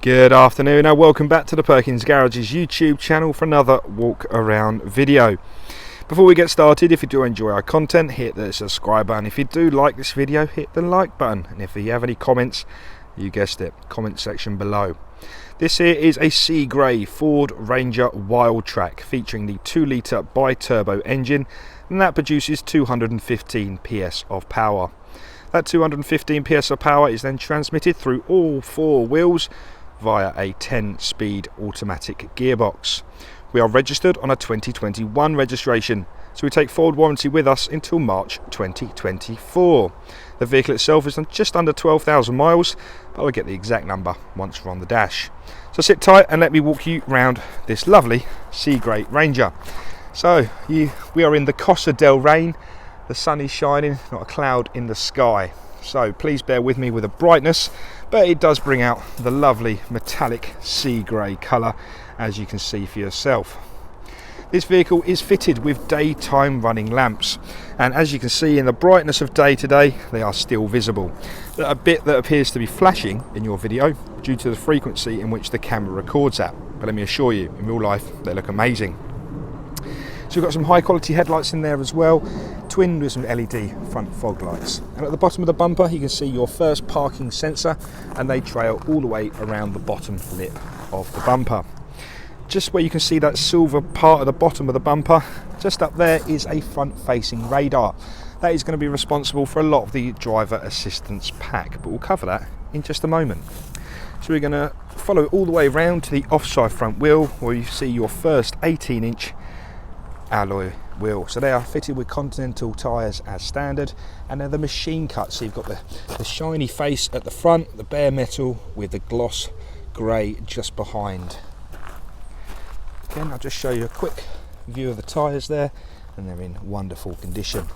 Good afternoon and welcome back to the Perkins Garage's YouTube channel for another walk around video. Before we get started, if you do enjoy our content, hit the subscribe button. If you do like this video, hit the like button, and if you have any comments, you guessed it, comment section below. This here is a sea grey Ford Ranger Wildtrak featuring the 2-litre bi-turbo engine, and that produces 215 PS of power. That 215 PS of power is then transmitted through all four wheels via a 10-speed automatic gearbox. We are registered on a 2021 registration, so we take Ford warranty with us until March 2024. The vehicle itself is just under 12,000 miles, but I'll get the exact number once we're on the dash. So sit tight and let me walk you around this lovely sea grey Ranger. So we are in the Costa del Rain. The sun is shining, not a cloud in the sky. So please bear with me with the brightness, but it does bring out the lovely metallic sea grey colour, as you can see for yourself. This vehicle is fitted with daytime running lamps, and as you can see in the brightness of day today, they are still visible. A bit that appears to be flashing in your video due to the frequency in which the camera records at, but let me assure you, in real life they look amazing. So we've got some high quality headlights in there as well, twinned with some LED front fog lights. And at the bottom of the bumper you can see your first parking sensor, and they trail all the way around the bottom lip of the bumper. Just where you can see that silver part at the bottom of the bumper, just up there is a front facing radar. That is going to be responsible for a lot of the driver assistance pack, but we'll cover that in just a moment. So we're going to follow it all the way around to the offside front wheel, where you see your first 18-inch alloy wheel. So they are fitted with Continental tyres as standard, and they're the machine cut, so you've got the shiny face at the front, the bare metal with the gloss grey just behind. Again, I'll just show you a quick view of the tyres there, and they're in wonderful condition.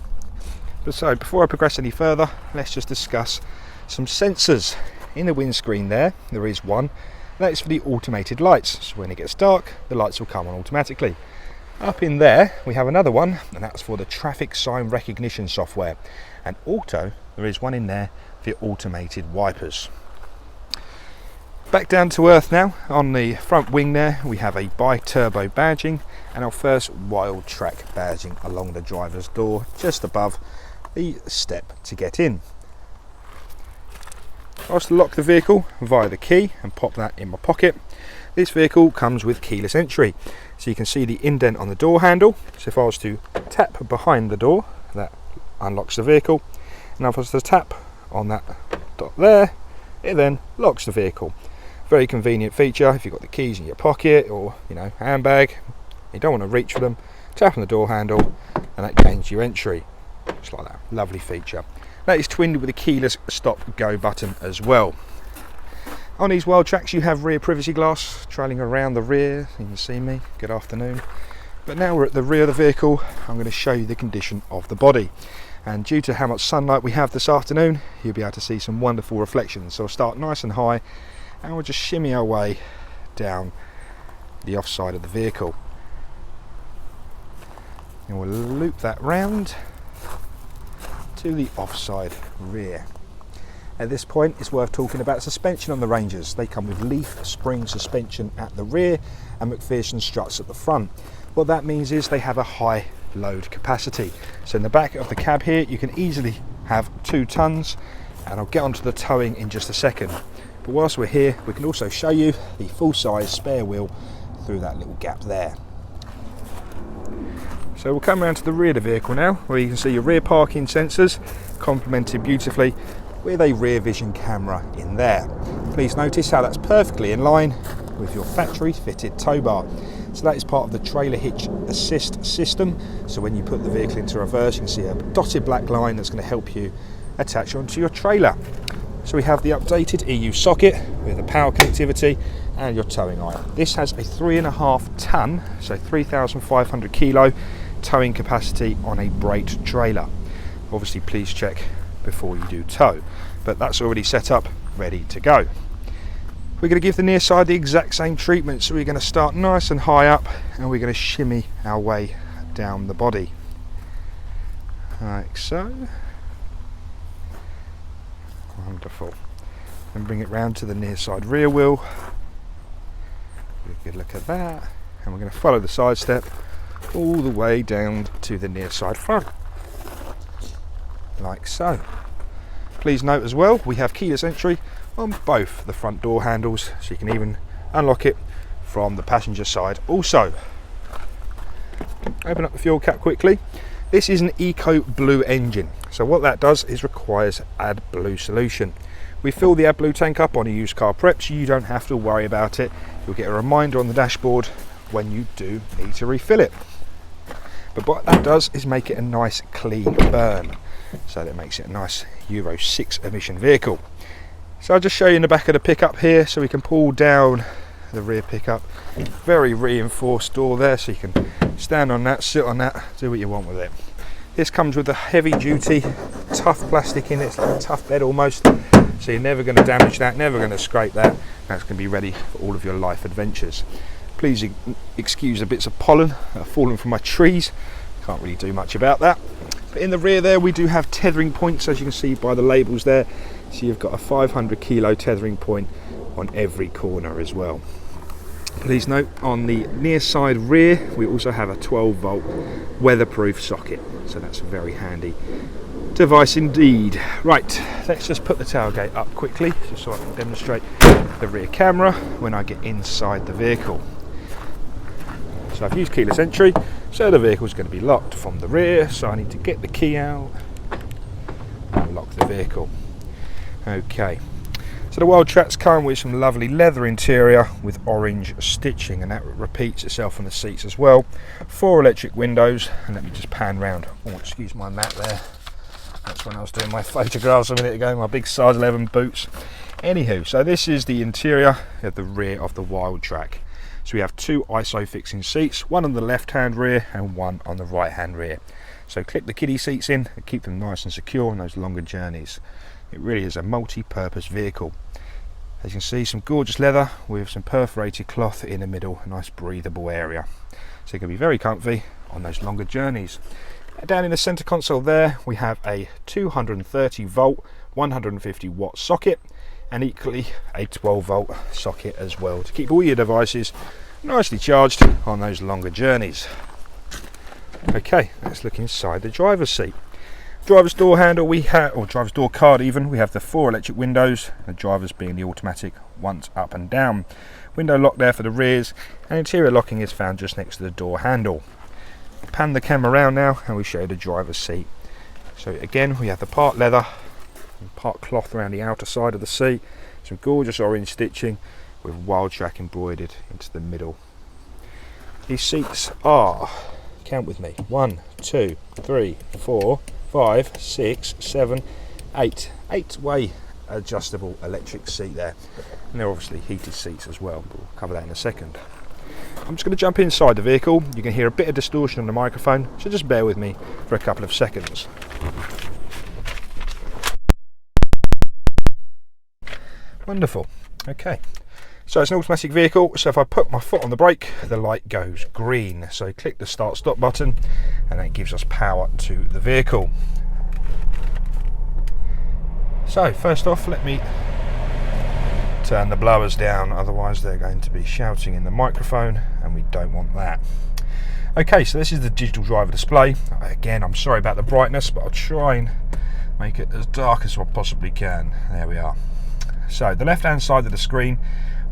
So before I progress any further, let's just discuss some sensors. In the windscreen there is one, that is for the automated lights, so when it gets dark the lights will come on automatically. Up in there we have another one, and that's for the traffic sign recognition software. And also there is one in there for your automated wipers. Back down to earth now. On the front wing there we have a bi-turbo badging and our first Wildtrack badging along the driver's door, just above the step to get in. I'll just lock the vehicle via the key and pop that in my pocket. This vehicle comes with keyless entry, so you can see the indent on the door handle. So if I was to tap behind the door, that unlocks the vehicle, and if I was to tap on that dot there, it then locks the vehicle. Very convenient feature if you've got the keys in your pocket or handbag, you don't want to reach for them, tap on the door handle and that gains you entry, just like that. Lovely feature. That is twinned with a keyless stop go button as well. On these Wildtraks you have rear privacy glass trailing around the rear. You can see me, good afternoon. But now we're at the rear of the vehicle, I'm going to show you the condition of the body. And due to how much sunlight we have this afternoon, you'll be able to see some wonderful reflections. So I'll start nice and high and we'll just shimmy our way down the offside of the vehicle. And we'll loop that round to the offside rear. At this point it's worth talking about suspension on the Rangers. They come with leaf spring suspension at the rear and McPherson struts at the front. What that means is they have a high load capacity. So in the back of the cab here you can easily have 2 tons, and I'll get onto the towing in just a second. But whilst we're here we can also show you the full-size spare wheel through that little gap there. So we'll come around to the rear of the vehicle now, where you can see your rear parking sensors complemented beautifully with a rear vision camera in there. Please notice how that's perfectly in line with your factory fitted tow bar. So that is part of the trailer hitch assist system, so when you put the vehicle into reverse you can see a dotted black line that's going to help you attach onto your trailer. So we have the updated EU socket with the power connectivity and your towing eye. This has a 3.5 ton, so 3,500 kilo towing capacity on a Brate trailer. Obviously please check before you do tow, but that's already set up, ready to go. We're going to give the near side the exact same treatment, so we're going to start nice and high up and we're going to shimmy our way down the body like so. Wonderful. And bring it round to the near side rear wheel a good look at that, and we're going to follow the side step all the way down to the near side front, like so. Please note as well, we have keyless entry on both the front door handles, so you can even unlock it from the passenger side also. Open up the fuel cap quickly. This is an Eco Blue engine, so what that does is requires AdBlue solution. We fill the AdBlue tank up on a used car prep, so you don't have to worry about it. You'll get a reminder on the dashboard when you do need to refill it. But what that does is make it a nice clean burn, so that makes it a nice Euro 6 emission vehicle. So I'll just show you in the back of the pickup here, so we can pull down the rear pickup. Very reinforced door there, so you can stand on that, sit on that, do what you want with it. This comes with a heavy duty tough plastic in it. It's like a tough bed almost, so you're never going to damage that, never going to scrape that. That's going to be ready for all of your life adventures. Please excuse the bits of pollen that are falling from my trees, can't really do much about that. But in the rear there we do have tethering points, as you can see by the labels there, so you've got a 500 kilo tethering point on every corner as well. Please note, on the near side rear we also have a 12 volt weatherproof socket, so that's a very handy device indeed. Right, let's just put the tailgate up quickly just so I can demonstrate the rear camera when I get inside the vehicle. So I've used keyless entry, so the vehicle is going to be locked from the rear, so I need to get the key out and lock the vehicle. Okay, so the Wildtrak's come with some lovely leather interior with orange stitching, and that repeats itself on the seats as well. 4 electric windows, and let me just pan round. Oh, excuse my mat there. That's when I was doing my photographs a minute ago, my big size 11 boots. Anywho, so this is the interior at the rear of the Wildtrak. So we have 2 ISOFIXing seats, one on the left hand rear and one on the right hand rear. So clip the kiddie seats in and keep them nice and secure on those longer journeys. It really is a multi-purpose vehicle. As you can see, some gorgeous leather with some perforated cloth in the middle, a nice breathable area. So it can be very comfy on those longer journeys. Down in the centre console there we have a 230 volt 150 watt socket, and equally a 12 volt socket as well, to keep all your devices nicely charged on those longer journeys. Okay, let's look inside the driver's seat. Driver's door handle we have, or driver's door card even, we have the 4 electric windows, the driver's being the automatic once up and down. Window lock there for the rears, and interior locking is found just next to the door handle. Pan the camera around now and we show the driver's seat. So again, we have the part leather and part cloth around the outer side of the seat, some gorgeous orange stitching with Wildtrak embroidered into the middle. These seats are, count with me, 1, 2, 3, 4, 5, 6, 7, 8. 8-way adjustable electric seat there, and they're obviously heated seats as well, but we'll cover that in a second. I'm just going to jump inside the vehicle. You can hear a bit of distortion on the microphone, so just bear with me for a couple of seconds. Wonderful. Okay, so it's an automatic vehicle, so if I put my foot on the brake the light goes green, so click the start stop button and that gives us power to the vehicle. So first off, let me turn the blowers down, otherwise they're going to be shouting in the microphone and we don't want that. Okay, so this is the digital driver display. Again, I'm sorry about the brightness, but I'll try and make it as dark as I possibly can. There we are. So the left hand side of the screen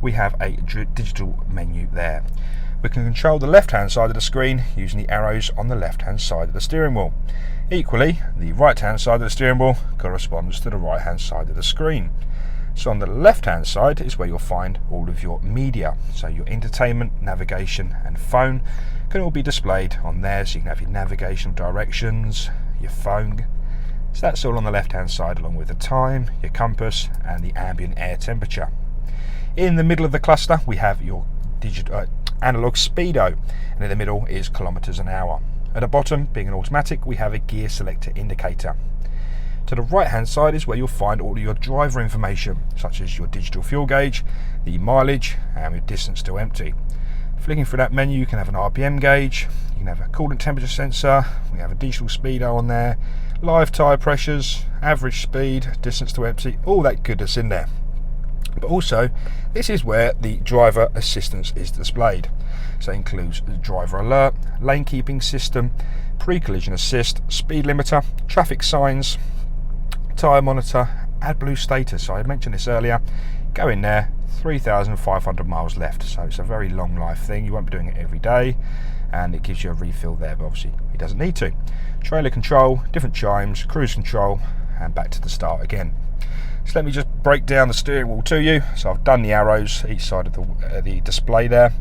we have a digital menu there. We can control the left hand side of the screen using the arrows on the left hand side of the steering wheel. Equally, the right hand side of the steering wheel corresponds to the right hand side of the screen. So on the left hand side is where you'll find all of your media, so your entertainment, navigation and phone can all be displayed on there, so you can have your navigational directions, your phone. So that's all on the left hand side, along with the time, your compass and the ambient air temperature. In the middle of the cluster we have your digital analog speedo, and in the middle is kilometers an hour. At the bottom, being an automatic, we have a gear selector indicator. To the right hand side is where you'll find all of your driver information, such as your digital fuel gauge, the mileage and your distance to empty. Flicking through that menu, you can have an RPM gauge, you can have a coolant temperature sensor, we have a digital speedo on there, live tyre pressures, average speed, distance to empty, all that goodness in there. But also, this is where the driver assistance is displayed. So it includes the driver alert, lane keeping system, pre-collision assist, speed limiter, traffic signs, tyre monitor, AdBlue status. So I mentioned this earlier. Go in there, 3,500 miles left. So it's a very long life thing. You won't be doing it every day, and it gives you a refill there, but obviously it doesn't need to. Trailer control, different chimes, cruise control, and back to the start again. So let me just break down the steering wheel to you. So I've done the arrows each side of the display there.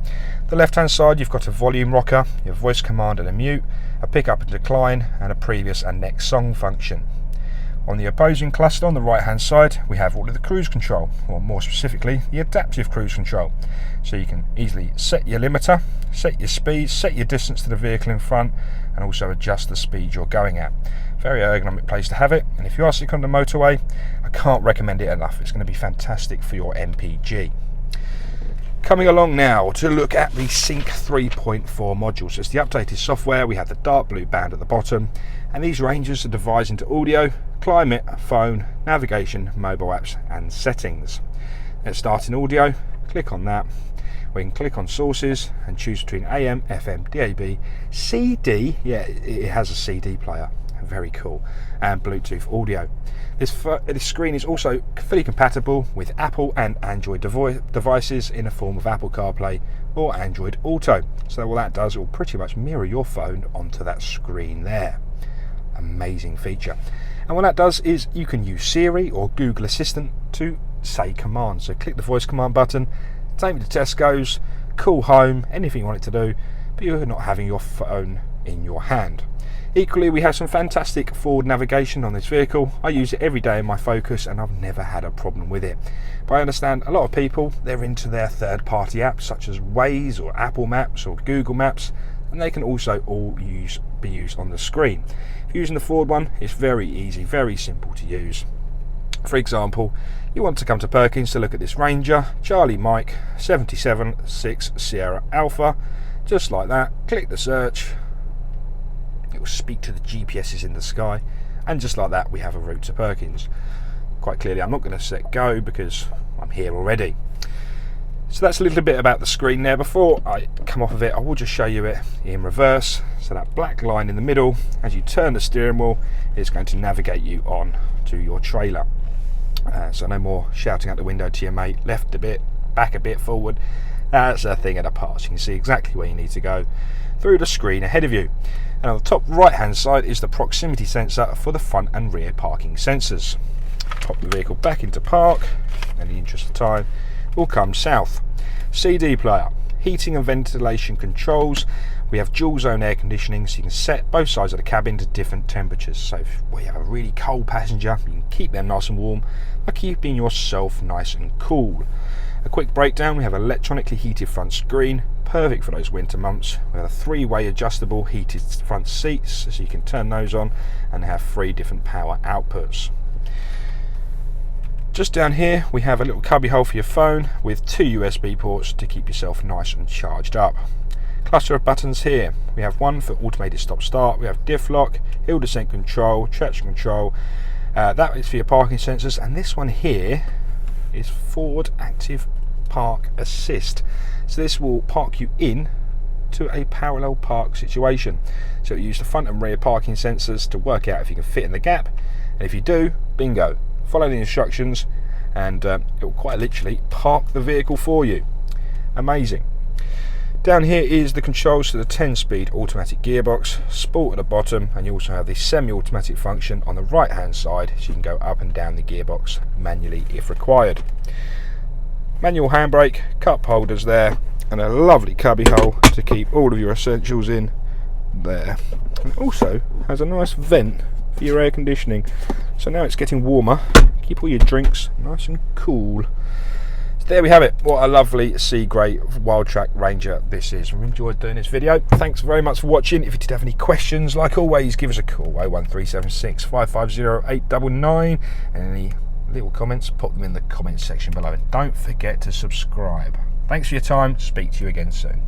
The left hand side, you've got a volume rocker, your voice command and a mute, a pick up and decline, and a previous and next song function. On the opposing cluster on the right hand side, we have all of the cruise control, or more specifically the adaptive cruise control. So you can easily set your limiter, set your speed, set your distance to the vehicle in front, and also adjust the speed you're going at. Very ergonomic place to have it, and if you are sick on the motorway, I can't recommend it enough. It's going to be fantastic for your MPG. Coming along now to look at the Sync 3.4 module. So it's the updated software. We have the dark blue band at the bottom, and these ranges are divided into audio, climate, phone, navigation, mobile apps, and settings. Let's start in audio. Click on that. We can click on sources and choose between AM, FM, DAB, CD. Yeah, it has a CD player. Very cool. And Bluetooth audio. This screen is also fully compatible with Apple and Android devices in the form of Apple CarPlay or Android Auto. So what that does, it will pretty much mirror your phone onto that screen there. Amazing feature. And what that does is you can use Siri or Google Assistant to say commands. So click the voice command button, take me to Tesco's, call home, anything you want it to do, but you're not having your phone in your hand. Equally, we have some fantastic forward navigation on this vehicle. I use it every day in my Focus and I've never had a problem with it. But I understand a lot of people, they're into their third-party apps such as Waze or Apple Maps or Google Maps, and they can also all be used on the screen. If you're using the forward one, it's very easy, very simple to use. For example, you want to come to Perkins to look at this Ranger, Charlie Mike 776 Sierra Alpha, just like that. Click the search. It will speak to the GPSs in the sky, and just like that we have a route to Perkins. Quite clearly I'm not going to set go because I'm here already. So that's a little bit about the screen there. Before I come off of it, I will just show you it in reverse. So that black line in the middle, as you turn the steering wheel, is going to navigate you on to your trailer. So no more shouting out the window to your mate, left a bit, back a bit, forward. That's a thing of the past. You can see exactly where you need to go through the screen ahead of you. And on the top right hand side is the proximity sensor for the front and rear parking sensors. Pop the vehicle back into park, in the interest of time, we'll come south. CD player, heating and ventilation controls. We have dual zone air conditioning, so you can set both sides of the cabin to different temperatures. So if we have a really cold passenger, you can keep them nice and warm by keeping yourself nice and cool. A quick breakdown, we have electronically heated front screen, perfect for those winter months. We have a 3-way adjustable heated front seats, so you can turn those on and have 3 different power outputs. Just down here we have a little cubby hole for your phone with 2 USB ports to keep yourself nice and charged up. Cluster of buttons here. We have one for automated stop start, we have diff lock, hill descent control, traction control. That is for your parking sensors, and this one here is forward active park assist. So this will park you in to a parallel park situation. So you use the front and rear parking sensors to work out if you can fit in the gap, and if you do, bingo, follow the instructions and it will quite literally park the vehicle for you. Amazing. Down here is the controls to the 10-speed automatic gearbox, sport at the bottom, and you also have the semi-automatic function on the right hand side, so you can go up and down the gearbox manually if required. Manual handbrake, cup holders there, and a lovely cubby hole to keep all of your essentials in there. And it also has a nice vent for your air conditioning, so now it's getting warmer, keep all your drinks nice and cool. There we have it. What a lovely sea grey Wildtrack Ranger this is. I've enjoyed doing this video. Thanks very much for watching. If you did have any questions, like always, give us a call, 01376 550 899, and any little comments, pop them in the comments section below, and don't forget to subscribe. Thanks for your time. Speak to you again soon.